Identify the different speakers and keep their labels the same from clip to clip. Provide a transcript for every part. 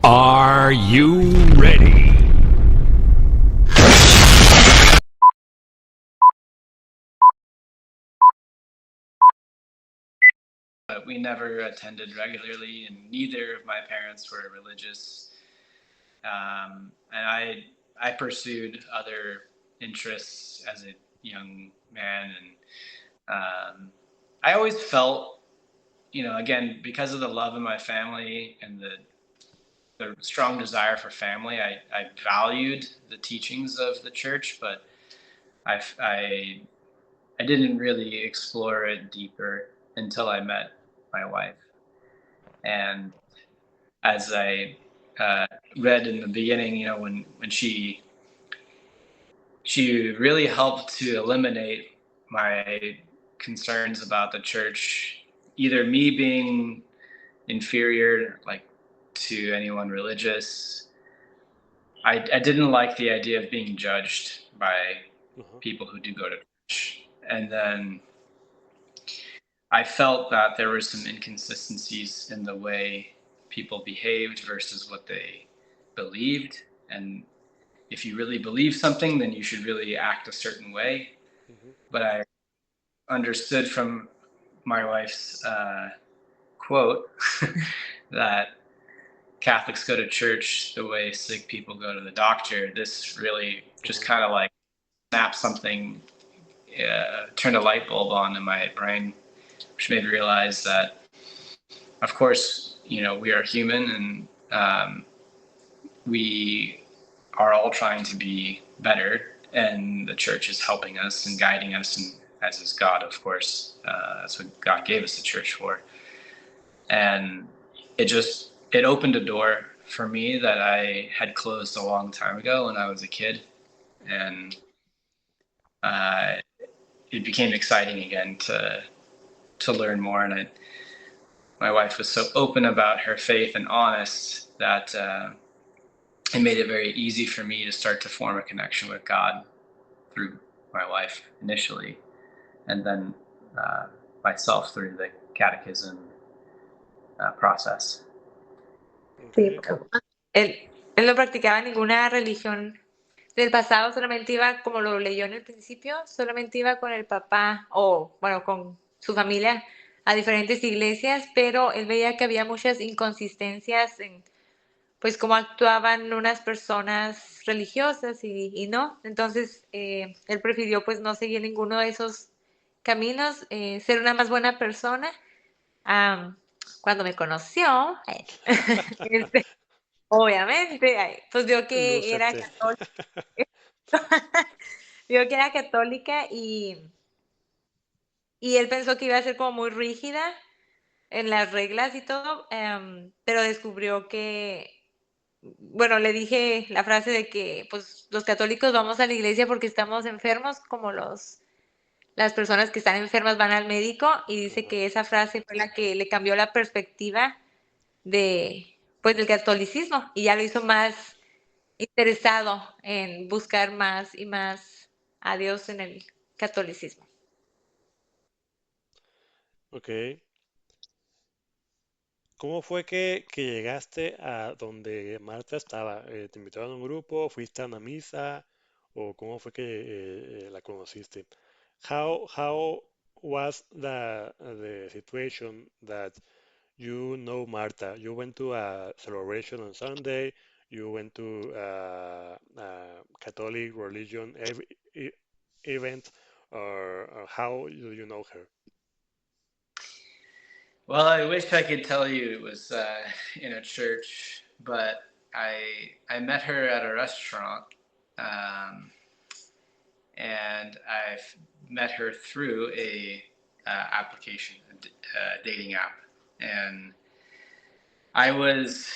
Speaker 1: Are you ready?
Speaker 2: We never attended regularly, and neither of my parents were religious. And I pursued other interests as a young man, and I always felt, again, because of the love in my family and the strong desire for family, I valued the teachings of the church, but I didn't really explore it deeper until I met my wife. And as I read in the beginning, when she really helped to eliminate my concerns about the church, either me being inferior, like, to anyone religious. I didn't like the idea of being judged by people who do go to church. And then I felt that there were some inconsistencies in the way people behaved versus what they believed. And if you really believe something, then you should really act a certain way. But I understood from my wife's quote that Catholics go to church the way sick people go to the doctor. This really just kind of like snapped something, turned a light bulb on in my brain, which made me realize that, of course, we are human, and we are all trying to be better, and the church is helping us and guiding us, and as is God, of course. That's what God gave us the church for. And it opened a door for me that I had closed a long time ago when I was a kid, and it became exciting again to learn more. And my wife was so open about her faith and honest that it made it very easy for me to start to form a connection with God through my wife initially, and then myself through the catechism process.
Speaker 3: Sí, él no practicaba ninguna religión del pasado, solamente iba, como lo leyó en el principio, solamente iba con el papá o, bueno, con su familia a diferentes iglesias, pero él veía que había muchas inconsistencias en, pues, cómo actuaban unas personas religiosas y no. Entonces, él prefirió, pues, no seguir ninguno de esos caminos, ser una más buena persona. Cuando me conoció, obviamente, pues vio que era
Speaker 4: Lúcete.
Speaker 3: católica, vio que era católica y él pensó que iba a ser como muy rígida en las reglas y todo, pero descubrió que, bueno, le dije la frase de que, pues, los católicos vamos a la iglesia porque estamos enfermos, como las personas que están enfermas van al médico, y dice que esa frase fue la que le cambió la perspectiva pues, del catolicismo, y ya lo hizo más interesado en buscar más y más a Dios en el catolicismo.
Speaker 4: Ok. ¿Cómo fue que llegaste a donde Marta estaba? ¿Te invitaron a un grupo? ¿Fuiste a una misa? ¿O cómo fue que la conociste? How was the situation that you know Marta? You went to a celebration on Sunday. You went to a Catholic religion event, or how do you know her?
Speaker 2: Well, I wish I could tell you it was in a church, but I met her at a restaurant, and I've met her through a application, a dating app, and I was,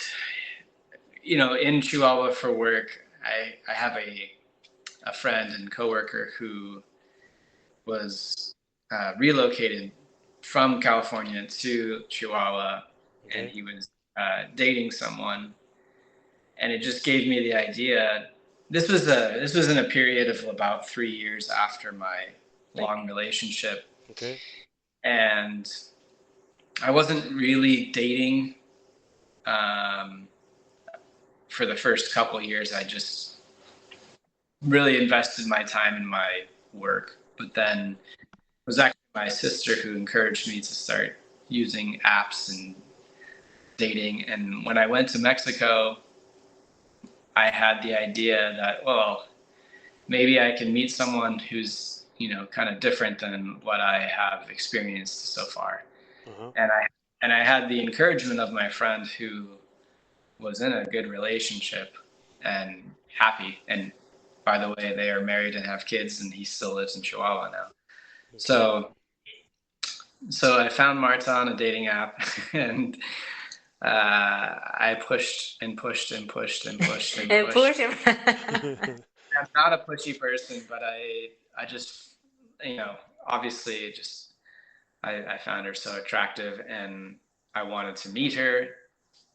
Speaker 2: in Chihuahua for work. I have a friend and coworker who was relocated from California to Chihuahua, and he was dating someone, and it just gave me the idea. This was in a period of about 3 years after my long relationship, and I wasn't really dating for the first couple of years, I just really invested my time in my work. But then it was actually my sister who encouraged me to start using apps and dating. And when I went to Mexico, I had the idea that, well, maybe I can meet someone who's, kind of different than what I have experienced so far.
Speaker 4: Uh-huh.
Speaker 2: And I had the encouragement of my friend who was in a good relationship and happy. And by the way, they are married and have kids, and he still lives in Chihuahua now.
Speaker 4: Okay.
Speaker 2: So I found Marta on a dating app, and I pushed and pushed and pushed and pushed and
Speaker 3: El
Speaker 2: pushed.
Speaker 3: push.
Speaker 2: I'm not a pushy person, but I just, obviously just, I found her so attractive, and I wanted to meet her,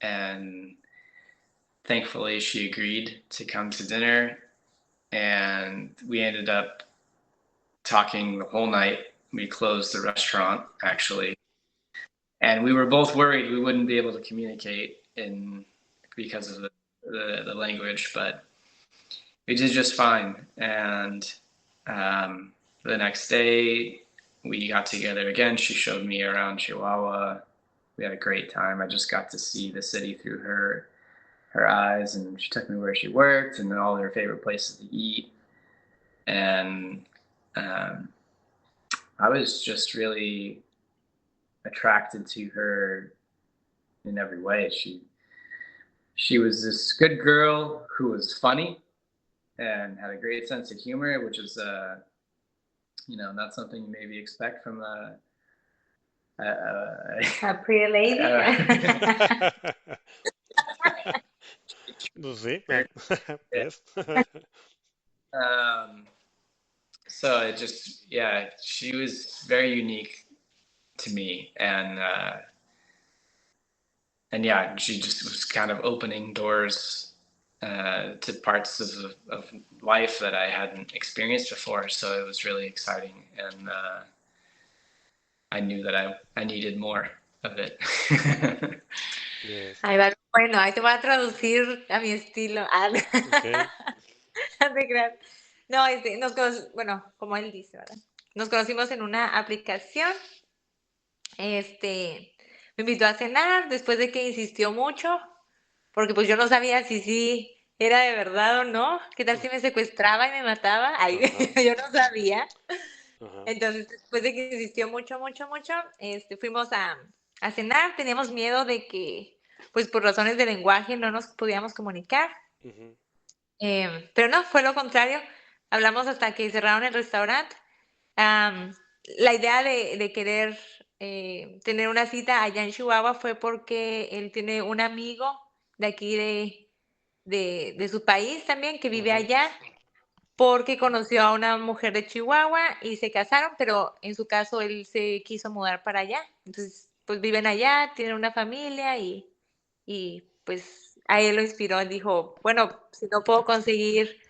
Speaker 2: and thankfully she agreed to come to dinner, and we ended up talking the whole night. We closed the restaurant, actually, and we were both worried we wouldn't be able to communicate because of the language, but we did just fine. And the next day we got together again. She showed me around Chihuahua. We had a great time. I just got to see the city through her eyes, and she took me where she worked and all her favorite places to eat. And I was just really attracted to her in every way. She was this good girl who was funny and had a great sense of humor, which is not something you maybe expect from
Speaker 3: A pretty lady.
Speaker 4: Pues sí, pues.
Speaker 2: So it just, yeah, she was very unique to me, and yeah, she just was kind of opening doors to parts of life that I hadn't experienced before. So it was really exciting, and I knew that I needed more of it.
Speaker 4: Yes.
Speaker 3: Ahí va. Bueno, ahí te voy a traducir a mi estilo.
Speaker 4: Okay.
Speaker 3: No te creas. No, bueno, como él dice, ¿verdad? Nos conocimos en una aplicación. Me invitó a cenar después de que insistió mucho, porque pues yo no sabía si sí era de verdad o no. ¿Qué tal si me secuestraba y me mataba? Ay,
Speaker 4: Ajá.
Speaker 3: yo no sabía.
Speaker 4: Ajá.
Speaker 3: Entonces, después de que insistió mucho, mucho, mucho, fuimos a cenar. Teníamos miedo de que, pues por razones de lenguaje, no nos podíamos comunicar.
Speaker 4: Ujú.
Speaker 3: Pero no, fue lo contrario. Hablamos hasta que cerraron el restaurante. La idea de querer tener una cita allá en Chihuahua fue porque él tiene un amigo de aquí de su país también que vive
Speaker 4: Ajá.
Speaker 3: allá, porque conoció a una mujer de Chihuahua y se casaron, pero en su caso él se quiso mudar para allá. Entonces, pues viven allá, tienen una familia y pues a él lo inspiró. Dijo, bueno, si no puedo conseguir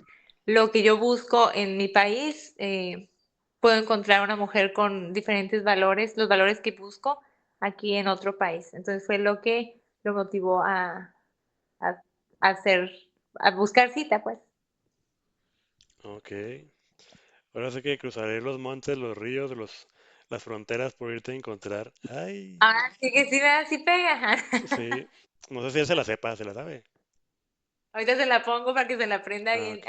Speaker 3: lo que yo busco en mi país, puedo encontrar una mujer con diferentes valores, los valores que busco aquí en otro país. Entonces fue lo que lo motivó a, a hacer, a buscar cita, pues.
Speaker 4: Ok. Ahora sí que cruzaré los montes, los ríos, las fronteras por irte a encontrar. Ay,
Speaker 3: Ahora sí que sí, ¿verdad? Sí pega.
Speaker 4: sí. No sé si él se la sepa, se la sabe.
Speaker 3: Ahorita se la pongo para que se la aprenda
Speaker 4: Ah,
Speaker 3: bien.
Speaker 4: ok.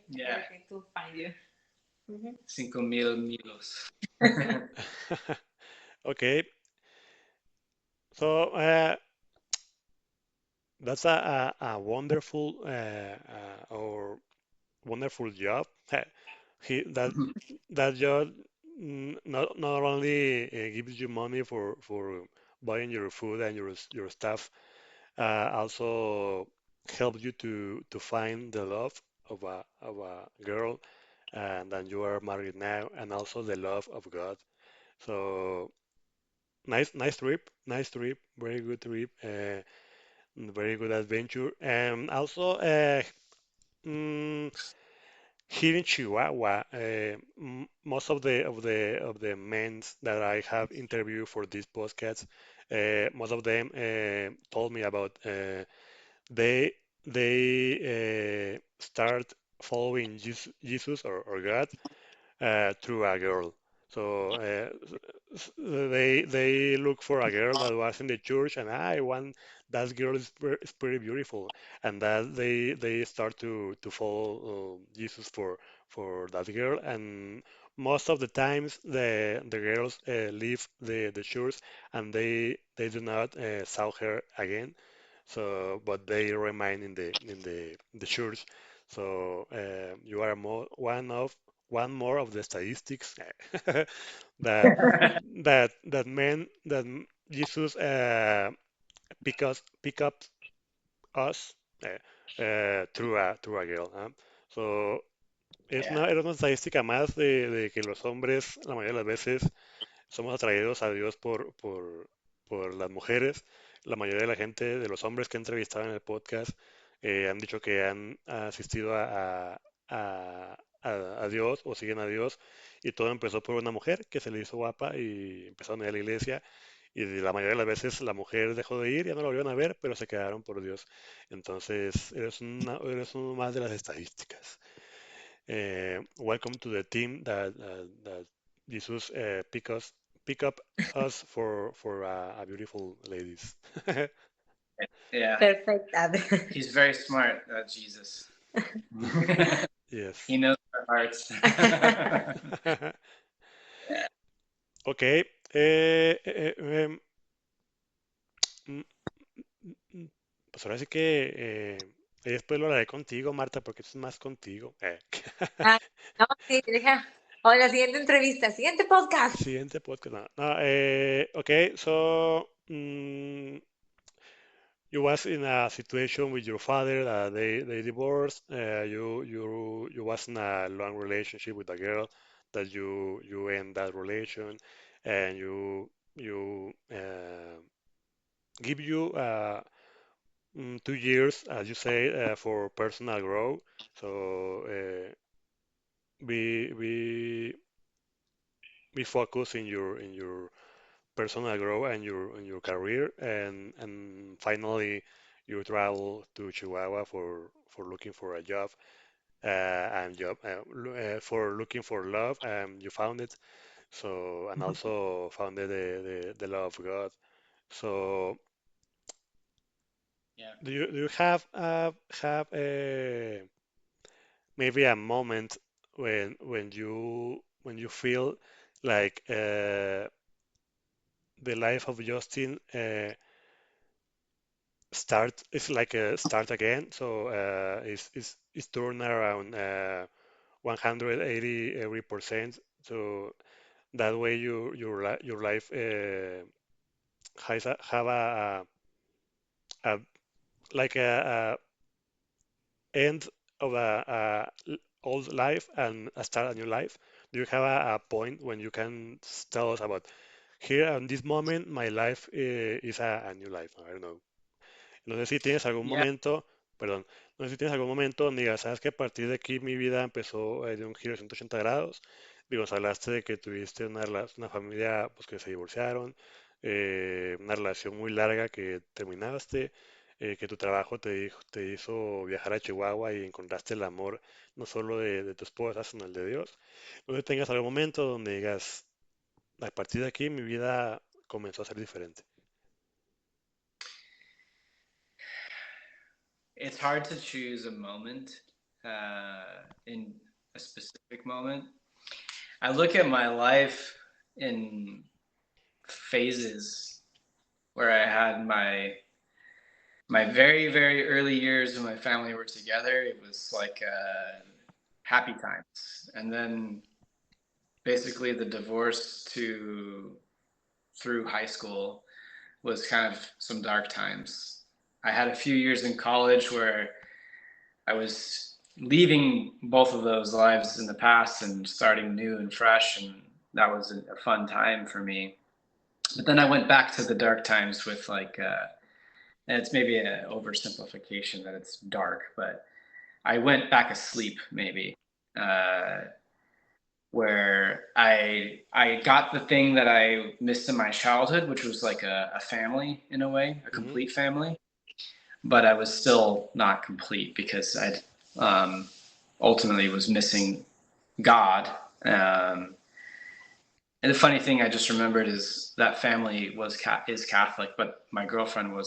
Speaker 2: Yeah,
Speaker 3: To find you.
Speaker 2: 5,000 milos.
Speaker 4: Okay. So, that's a wonderful or wonderful job. That job not only gives you money for buying your food and your stuff, also helps you to find the love of a girl, and that you are married now, and also the love of God. So nice trip, very good trip, very good adventure, and also mm, here in Chihuahua, most of the men that I have interviewed for this podcast, most of them told me about they start following Jesus or God through a girl. So they look for a girl that was in the church, and I want that girl is pretty beautiful, and that they start to follow Jesus for that girl, and most of the times the girls leave the church and they do not saw her again. So, but they remain in the church. So you are one more of the statistics that Jesus pick up us through a girl. So
Speaker 2: Yeah.
Speaker 4: era una estadística más de que los hombres la mayoría de las veces somos atraídos a Dios por las mujeres. La mayoría de la gente, de los hombres que he entrevistado en el podcast, han dicho que han asistido a Dios o siguen a Dios y todo empezó por una mujer que se le hizo guapa y empezaron a ir a la iglesia y la mayoría de las veces la mujer dejó de ir, ya no la volvieron a ver, pero se quedaron por Dios. Entonces, eres uno más de las estadísticas. Welcome to the team that Jesus pick up us for a beautiful ladies.
Speaker 2: Yeah.
Speaker 3: Perfecta.
Speaker 2: He's very smart, Jesus.
Speaker 4: Yes.
Speaker 2: He knows our hearts.
Speaker 4: Ok. Mm, pues ahora sí que después lo hablaré contigo, Marta, porque esto es más contigo.
Speaker 3: Ah, no, sí, deja. O la siguiente entrevista, siguiente podcast.
Speaker 4: Siguiente podcast. Ok, so you was in a situation with your father that they divorced. You was in a long relationship with a girl that you end that relation, and you give you 2 years, as you say, for personal growth. So be be focused in your personal growth and your career, and finally you travel to Chihuahua for looking for a job for looking for love, and you found it. So and also found the love of God. So
Speaker 2: Yeah.
Speaker 4: do you have maybe a moment when you feel like the life of Justin it's like a start again. So it's turned around 180 every percent. So that way your life have a like a end of a old life and a start a new life. Do you have a point when you can tell us about here at this moment my life is a new life? I don't know. No sé si tienes algún
Speaker 2: Yeah.
Speaker 4: momento, perdón, no sé si tienes algún momento donde digas, sabes que a partir de aquí mi vida empezó de un giro de 180 grados. Digo, nos hablaste de que tuviste una familia pues, que se divorciaron, una relación muy larga que terminaste, que tu trabajo te hizo viajar a Chihuahua y encontraste el amor no solo de tu esposa, sino el de Dios. No sé si tengas algún momento donde digas, a partir de aquí mi vida comenzó a ser diferente.
Speaker 2: It's hard to choose a moment in a specific moment. I look at my life in phases where I had my very, very early years when my family were together. It was like happy times. And then basically the divorce through high school was kind of some dark times. I had a few years in college where I was leaving both of those lives in the past and starting new and fresh, and that was a fun time for me. But then I went back to the dark times with and it's maybe an oversimplification that it's dark, but I went back asleep maybe, where I got the thing that I missed in my childhood, which was like a family in a way, a complete family. But I was still not complete because I ultimately was missing God. And the funny thing I just remembered is that family is Catholic, but my girlfriend was